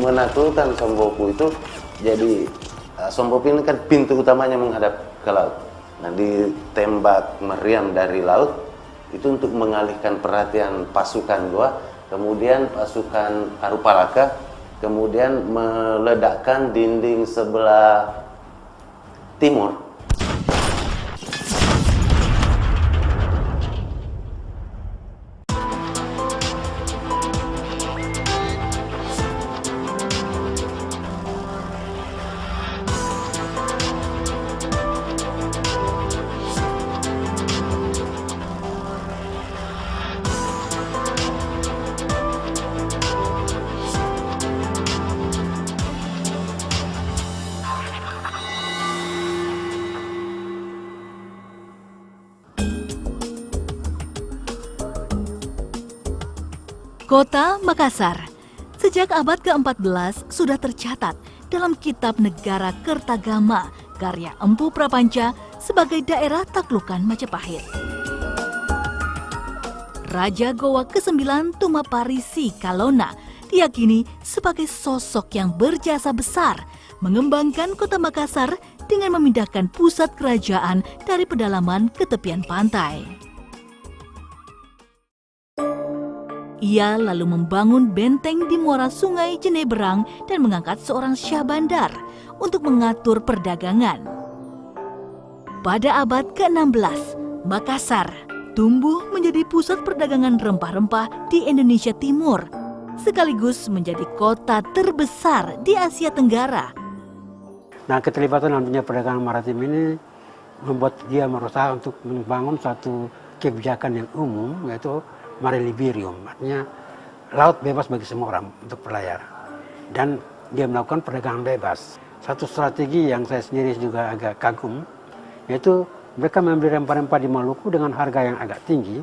menaklukkan Sombopu itu, jadi Sombopu ini kan pintu utamanya menghadap ke laut. Nah, ditembak meriam dari laut itu untuk mengalihkan perhatian pasukan Goa, kemudian pasukan Arupalaka, kemudian meledakkan dinding sebelah timur. Kota Makassar sejak abad ke-14 sudah tercatat dalam Kitab Negara Kertagama karya Empu Prapanca sebagai daerah taklukan Majapahit. Raja Goa ke-9 Tumaparisi Kalona diyakini sebagai sosok yang berjasa besar mengembangkan kota Makassar dengan memindahkan pusat kerajaan dari pedalaman ke tepian pantai. Ia lalu membangun benteng di muara sungai Jeneberang dan mengangkat seorang syah bandar untuk mengatur perdagangan. Pada abad ke-16, Makassar tumbuh menjadi pusat perdagangan rempah-rempah di Indonesia Timur, sekaligus menjadi kota terbesar di Asia Tenggara. Nah, keterlibatan dalam dunia perdagangan maritim ini membuat dia berusaha untuk membangun satu kebijakan yang umum, yaitu Mare Liberum, artinya laut bebas bagi semua orang untuk berlayar. Dan dia melakukan perdagangan bebas. Satu strategi yang saya sendiri juga agak kagum, yaitu mereka membeli rempah-rempah di Maluku dengan harga yang agak tinggi,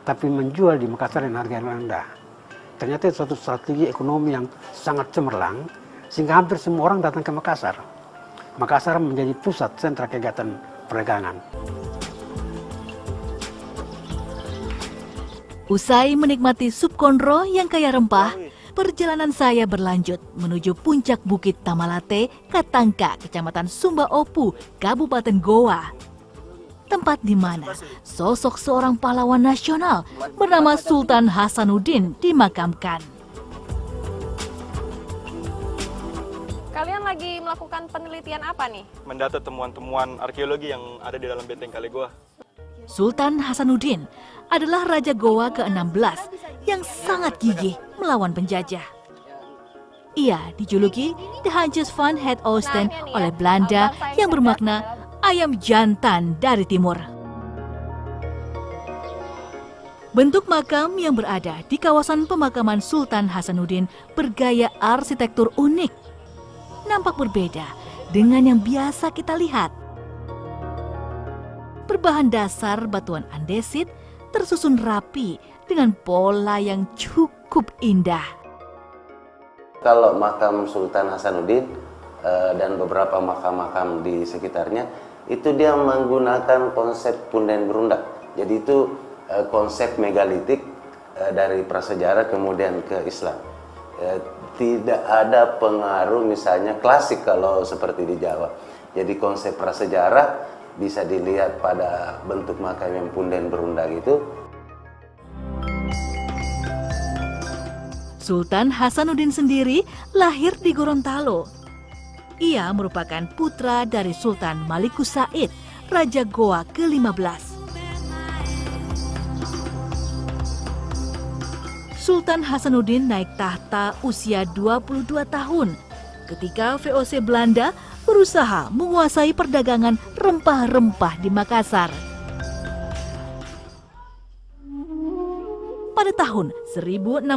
tapi menjual di Makassar dengan harga yang rendah. Ternyata itu suatu strategi ekonomi yang sangat cemerlang, sehingga hampir semua orang datang ke Makassar. Makassar menjadi pusat sentra kegiatan perdagangan. Usai menikmati sup konro yang kaya rempah, perjalanan saya berlanjut menuju puncak Bukit Tamalate, Katangka, Kecamatan Sumba Opu, Kabupaten Goa. Tempat di mana sosok seorang pahlawan nasional bernama Sultan Hasanuddin dimakamkan. Kalian lagi melakukan penelitian apa nih? Mendata temuan-temuan arkeologi yang ada di dalam benteng Kali Goa. Sultan Hasanuddin adalah Raja Goa ke-16 yang sangat gigih melawan penjajah. Ia dijuluki The Hanjes van het Oosten oleh Belanda yang bermakna ayam jantan dari timur. Bentuk makam yang berada di kawasan pemakaman Sultan Hasanuddin bergaya arsitektur unik. Nampak berbeda dengan yang biasa kita lihat. Berbahan dasar batuan andesit, tersusun rapi dengan pola yang cukup indah. Kalau makam Sultan Hasanuddin dan beberapa makam-makam di sekitarnya, itu dia menggunakan konsep punden berundak. Jadi itu konsep megalitik dari prasejarah kemudian ke Islam. Tidak ada pengaruh misalnya klasik kalau seperti di Jawa. Jadi konsep prasejarah bisa dilihat pada bentuk makam yang punden berundak itu. Sultan Hasanuddin sendiri lahir di Gorontalo. Ia merupakan putra dari Sultan Malikus Said, Raja Goa ke-15. Sultan Hasanuddin naik tahta usia 22 tahun ketika VOC Belanda berusaha menguasai perdagangan rempah-rempah di Makassar. Pada tahun 1666,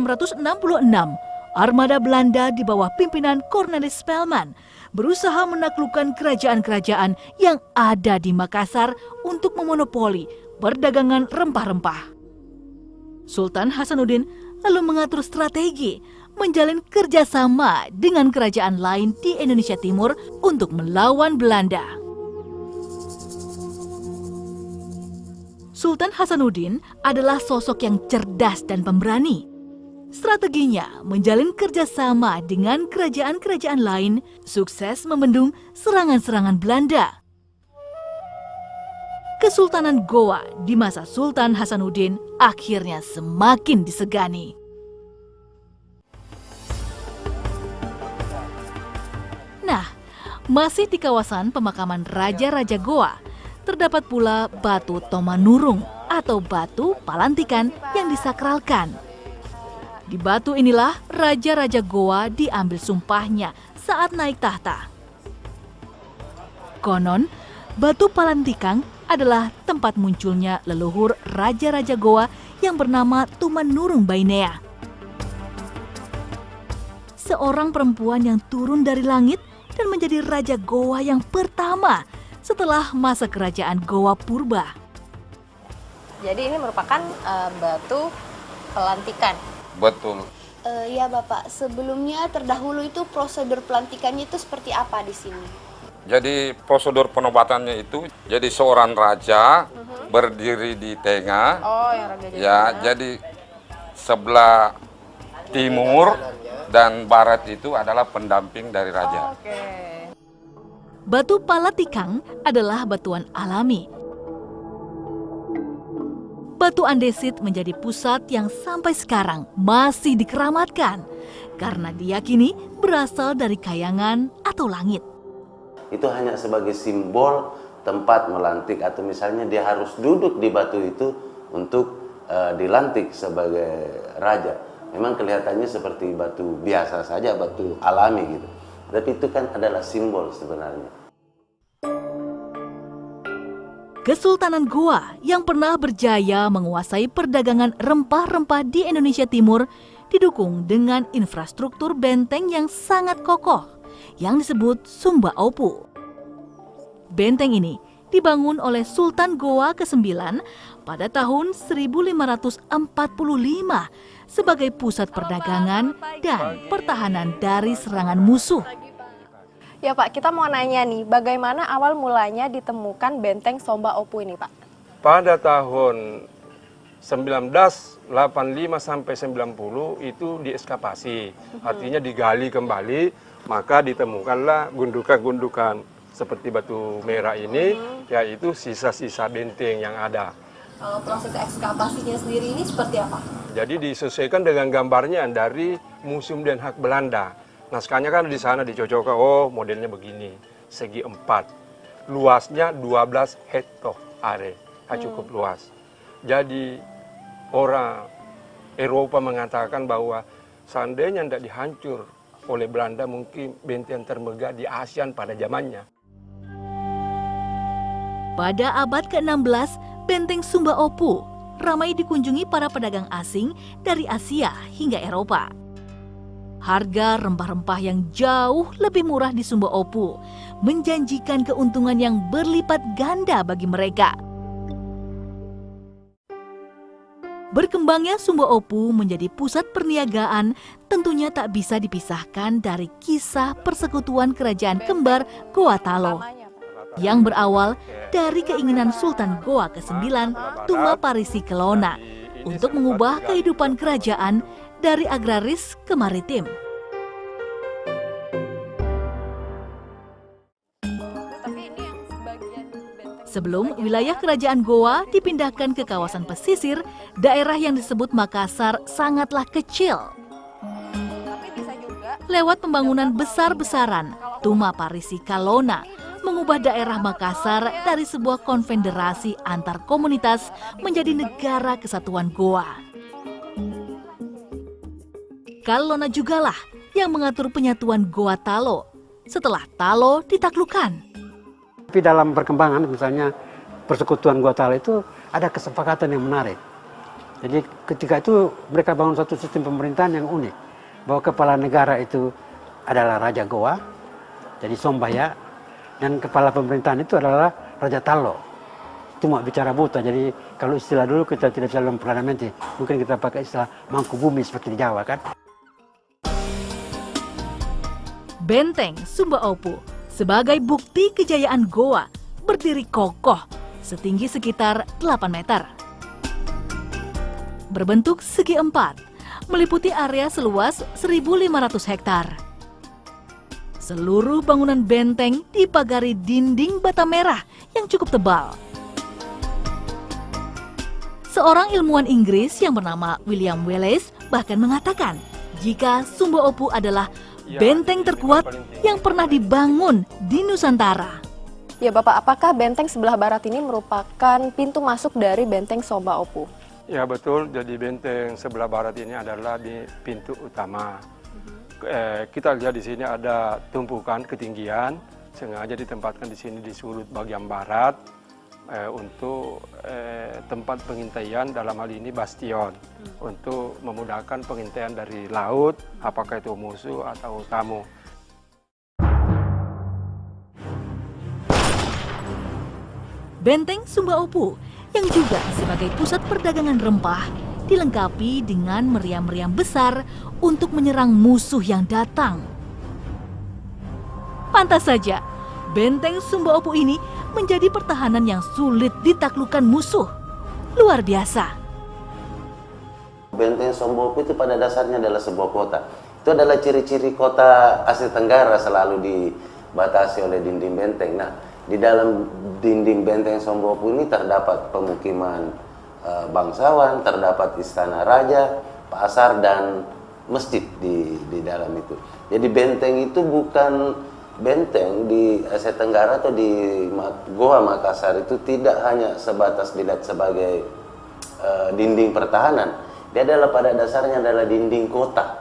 armada Belanda di bawah pimpinan Cornelis Spelman berusaha menaklukkan kerajaan-kerajaan yang ada di Makassar untuk memonopoli perdagangan rempah-rempah. Sultan Hasanuddin lalu mengatur strategi menjalin kerjasama dengan kerajaan lain di Indonesia Timur untuk melawan Belanda. Sultan Hasanuddin adalah sosok yang cerdas dan pemberani. Strateginya menjalin kerjasama dengan kerajaan-kerajaan lain, sukses membendung serangan-serangan Belanda. Kesultanan Goa di masa Sultan Hasanuddin akhirnya semakin disegani. Nah, masih di kawasan pemakaman Raja-Raja Goa, terdapat pula batu Tomanurung atau batu palantikan yang disakralkan. Di batu inilah Raja-Raja Goa diambil sumpahnya saat naik tahta. Konon, batu palantikang adalah tempat munculnya leluhur Raja-Raja Goa yang bernama Tumanurung Bainea. Seorang perempuan yang turun dari langit dan menjadi Raja Goa yang pertama setelah masa kerajaan Goa Purba. Jadi ini merupakan batu pelantikan. Betul. Ya Bapak, sebelumnya terdahulu itu prosedur pelantikannya itu seperti apa di sini? Jadi prosedur penobatannya itu, jadi seorang raja berdiri di tengah. Oh, yang raja Ya, jadi sebelah timur dan barat itu adalah pendamping dari raja. Oke. Batu Palatikang adalah batuan alami. Batu andesit menjadi pusat yang sampai sekarang masih dikeramatkan karena diyakini berasal dari kayangan atau langit. Itu hanya sebagai simbol tempat melantik atau misalnya dia harus duduk di batu itu untuk dilantik sebagai raja. Memang kelihatannya seperti batu biasa saja, batu alami gitu. Tapi itu kan adalah simbol sebenarnya. Kesultanan Goa yang pernah berjaya menguasai perdagangan rempah-rempah di Indonesia Timur didukung dengan infrastruktur benteng yang sangat kokoh yang disebut Sumba Opu. Benteng ini dibangun oleh Sultan Goa ke-9 pada tahun 1545 sebagai pusat perdagangan dan pertahanan dari serangan musuh. Ya Pak, kita mau nanya nih, bagaimana awal mulanya ditemukan benteng Sumba Opu ini Pak? Pada tahun 1985 sampai 90 itu dieskavasi, artinya digali kembali, maka ditemukanlah gundukan-gundukan seperti batu merah ini, yaitu sisa-sisa benteng yang ada. Kalau proses ekskavasinya sendiri ini seperti apa? Jadi disesuaikan dengan gambarnya dari Museum Den Haag Belanda. Naskahnya kan di sana dicocokkan, oh modelnya begini, segi 4, luasnya 12 hektare, cukup luas. Jadi orang Eropa mengatakan bahwa seandainya tidak dihancur oleh Belanda, mungkin benteng termegah di ASEAN pada zamannya. Pada abad ke-16, benteng Sumba Opu ramai dikunjungi para pedagang asing dari Asia hingga Eropa. Harga rempah-rempah yang jauh lebih murah di Sumba Opu menjanjikan keuntungan yang berlipat ganda bagi mereka. Berkembangnya Sumba Opu menjadi pusat perniagaan tentunya tak bisa dipisahkan dari kisah persekutuan kerajaan kembar Goa Talo yang berawal dari keinginan Sultan Goa ke-9 Tuma Parisi Kelona untuk mengubah kehidupan kerajaan dari agraris ke maritim. Sebelum wilayah kerajaan Goa dipindahkan ke kawasan pesisir, daerah yang disebut Makassar sangatlah kecil. Lewat pembangunan besar-besaran, Tuma Parisi Kelona mengubah daerah Makassar dari sebuah konfederasi antar komunitas menjadi negara kesatuan Goa. Kelona jugalah yang mengatur penyatuan Goa Talo setelah Talo ditaklukkan. Tapi dalam perkembangan misalnya persekutuan Goa Talo itu ada kesepakatan yang menarik. Jadi ketika itu mereka bangun satu sistem pemerintahan yang unik. Bahwa kepala negara itu adalah Raja Goa, jadi Sombaya, dan kepala pemerintahan itu adalah Raja Talo. Cuma bicara buta, jadi kalau istilah dulu kita tidak bisa memperdamenti, mungkin kita pakai istilah mangku bumi seperti di Jawa kan. Benteng Sumba Opu sebagai bukti kejayaan Goa berdiri kokoh setinggi sekitar 8 meter. Berbentuk segi 4, meliputi area seluas 1.500 hektar. Seluruh bangunan benteng dipagari dinding bata merah yang cukup tebal. Seorang ilmuwan Inggris yang bernama William Wallace bahkan mengatakan jika Sumba Opu adalah benteng terkuat yang pernah dibangun di Nusantara. Ya Bapak, apakah benteng sebelah barat ini merupakan pintu masuk dari benteng Sumba Opu? Ya betul, jadi benteng sebelah barat ini adalah di pintu utama. Kita lihat di sini ada tumpukan ketinggian, sengaja ditempatkan di sini di sudut bagian barat untuk tempat pengintaian, dalam hal ini bastion, untuk memudahkan pengintaian dari laut, apakah itu musuh atau tamu. Benteng Sumba Opu yang juga sebagai pusat perdagangan rempah dilengkapi dengan meriam-meriam besar untuk menyerang musuh yang datang. Pantas saja, benteng Sumba Opu ini menjadi pertahanan yang sulit ditaklukkan musuh. Luar biasa. Benteng Sumba Opu itu pada dasarnya adalah sebuah kota. Itu adalah ciri-ciri kota Asia Tenggara, selalu dibatasi oleh dinding benteng. Nah, di dalam dinding benteng Sumba Opu ini terdapat pemukiman bangsawan, terdapat istana raja, pasar, dan masjid di dalam itu. Jadi benteng itu bukan benteng di Asia Tenggara atau di Goa Makassar itu tidak hanya sebatas dilihat sebagai dinding pertahanan. Dia adalah pada dasarnya adalah dinding kota.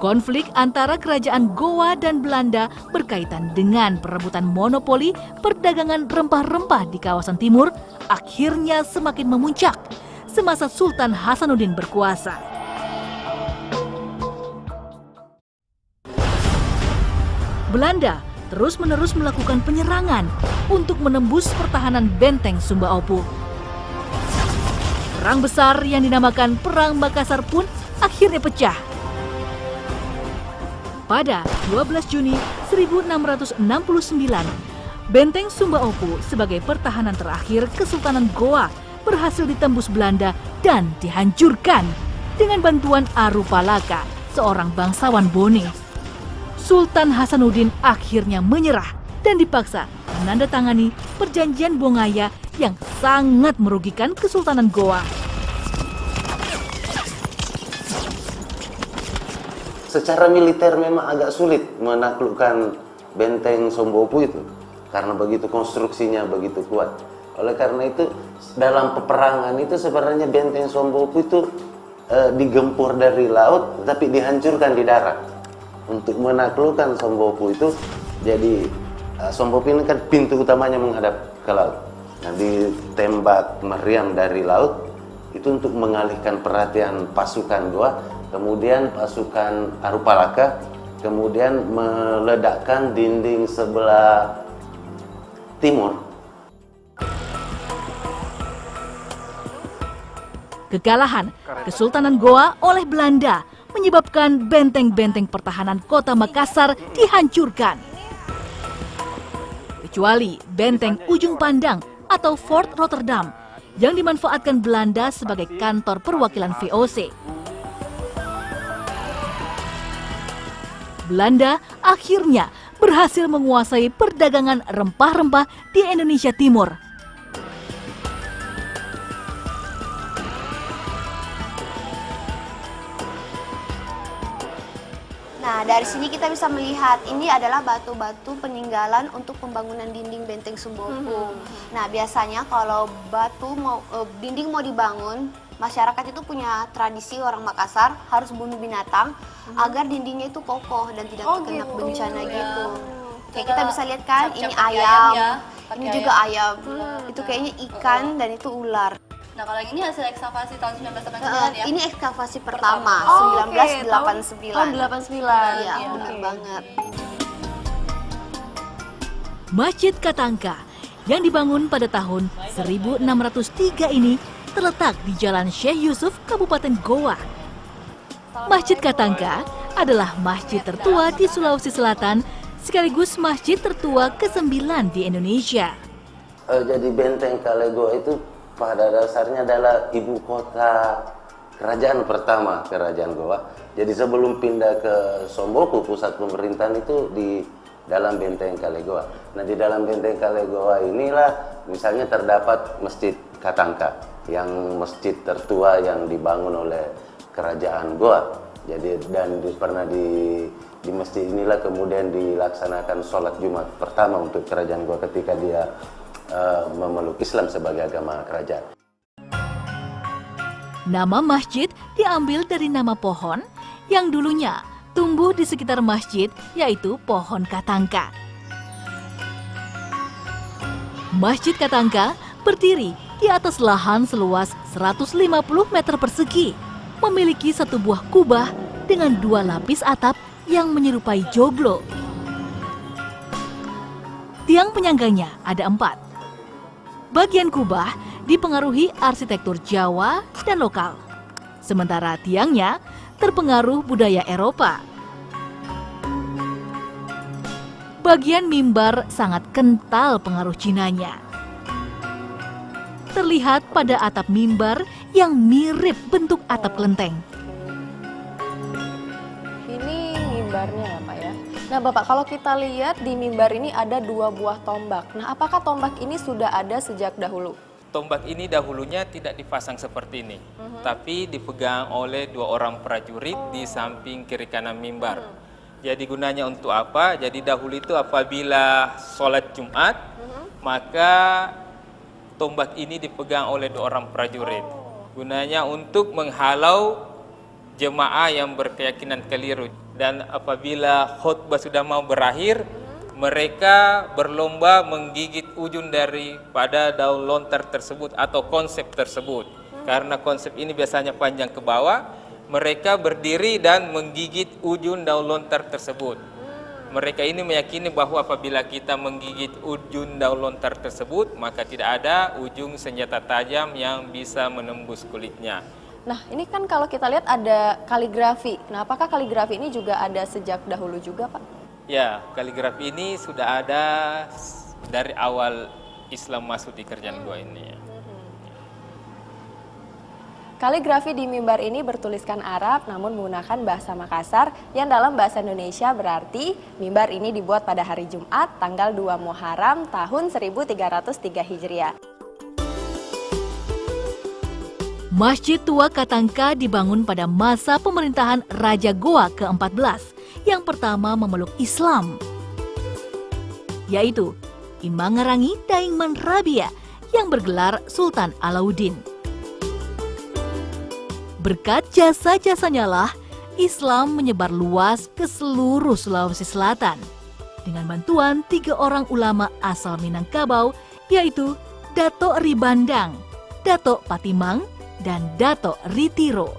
Konflik antara kerajaan Goa dan Belanda berkaitan dengan perebutan monopoli perdagangan rempah-rempah di kawasan timur akhirnya semakin memuncak semasa Sultan Hasanuddin berkuasa. Belanda terus-menerus melakukan penyerangan untuk menembus pertahanan benteng Sumba Opu. Perang besar yang dinamakan Perang Makassar pun akhirnya pecah. Pada 12 Juni 1669, benteng Sumba Opu sebagai pertahanan terakhir Kesultanan Goa berhasil ditembus Belanda dan dihancurkan dengan bantuan Arupalaka, seorang bangsawan Bone. Sultan Hasanuddin akhirnya menyerah dan dipaksa menandatangani perjanjian Bongaya yang sangat merugikan Kesultanan Goa. Secara militer memang agak sulit menaklukkan benteng Sumba Opu itu karena begitu konstruksinya begitu kuat. Oleh karena itu dalam peperangan itu sebenarnya benteng Sumba Opu itu digempur dari laut tapi dihancurkan di darat. Untuk menaklukkan Sumba Opu itu, jadi Sumba Opu ini kan pintu utamanya menghadap ke laut. Nah, ditembak meriam dari laut itu untuk mengalihkan perhatian pasukan Goa. Kemudian pasukan Arupalaka kemudian meledakkan dinding sebelah timur. Kekalahan Kesultanan Goa oleh Belanda menyebabkan benteng-benteng pertahanan kota Makassar dihancurkan. Kecuali benteng Ujung Pandang atau Fort Rotterdam yang dimanfaatkan Belanda sebagai kantor perwakilan VOC. Belanda akhirnya berhasil menguasai perdagangan rempah-rempah di Indonesia Timur. Nah, dari sini kita bisa melihat ini adalah batu-batu peninggalan untuk pembangunan dinding benteng Sumba Opu. Nah, biasanya kalau dinding mau dibangun, masyarakat itu punya tradisi orang Makassar harus bunuh binatang agar dindingnya itu kokoh dan tidak terkena bencana gitu. Kayak kita bisa lihat kan, ini ayam, ini juga ayam, itu kayaknya ikan dan itu ular. Nah, kalau yang ini hasil ekskavasi tahun 1989 ya? Ini ekskavasi pertama, 1989. Tahun 89. Iya, benar banget. Masjid Katangka yang dibangun pada tahun 1603 ini terletak di Jalan Syekh Yusuf, Kabupaten Goa. Masjid Katangka adalah masjid tertua di Sulawesi Selatan, sekaligus masjid tertua ke-9 di Indonesia. Jadi benteng Kalegoa itu pada dasarnya adalah ibu kota kerajaan pertama Kerajaan Goa. Jadi sebelum pindah ke Somboku, pusat pemerintahan itu di dalam benteng Kalegoa. Nah, di dalam benteng Kalegoa inilah misalnya terdapat Masjid Katangka, yang masjid tertua yang dibangun oleh Kerajaan Goa. Jadi pernah di masjid inilah kemudian dilaksanakan sholat Jumat pertama untuk Kerajaan Goa ketika dia memeluk Islam sebagai agama kerajaan. Nama masjid diambil dari nama pohon yang dulunya tumbuh di sekitar masjid, yaitu pohon katangka. Masjid Katangka berdiri di atas lahan seluas 150 meter persegi, memiliki satu buah kubah dengan 2 lapis atap yang menyerupai joglo. Tiang penyangganya ada 4. Bagian kubah dipengaruhi arsitektur Jawa dan lokal, sementara tiangnya terpengaruh budaya Eropa. Bagian mimbar sangat kental pengaruh Cinanya. Terlihat pada atap mimbar yang mirip bentuk atap kelenteng. Ini mimbarnya ya Pak ya. Nah Bapak, kalau kita lihat di mimbar ini ada 2 buah tombak. Nah apakah tombak ini sudah ada sejak dahulu? Tombak ini dahulunya tidak dipasang seperti ini, tapi dipegang oleh 2 orang prajurit di samping kiri kanan mimbar. Jadi gunanya untuk apa? Jadi dahulu itu apabila sholat Jumat, maka tombak ini dipegang oleh 2 orang prajurit. Gunanya untuk menghalau jemaah yang berkeyakinan keliru. Dan apabila khutbah sudah mau berakhir, mereka berlomba menggigit ujung daripada daun lontar tersebut atau konsep tersebut. Karena konsep ini biasanya panjang ke bawah, mereka berdiri dan menggigit ujung daun lontar tersebut. Mereka ini meyakini bahwa apabila kita menggigit ujung daun lontar tersebut, maka tidak ada ujung senjata tajam yang bisa menembus kulitnya. Nah ini kan kalau kita lihat ada kaligrafi. Nah apakah kaligrafi ini juga ada sejak dahulu juga Pak? Ya, kaligrafi ini sudah ada dari awal Islam masuk di Kerajaan Goa ini. Kaligrafi di mimbar ini bertuliskan Arab namun menggunakan bahasa Makassar yang dalam bahasa Indonesia berarti mimbar ini dibuat pada hari Jumat tanggal 2 Muharram tahun 1303 Hijriah. Masjid Tua Katangka dibangun pada masa pemerintahan Raja Goa ke-14 yang pertama memeluk Islam, yaitu Imangarangi Daingman Rabia yang bergelar Sultan Alauddin. Berkat jasa-jasanya lah Islam menyebar luas ke seluruh Sulawesi Selatan dengan bantuan 3 orang ulama asal Minangkabau, yaitu Dato' Ribandang, Dato' Patimang, dan Dato' Ritiro.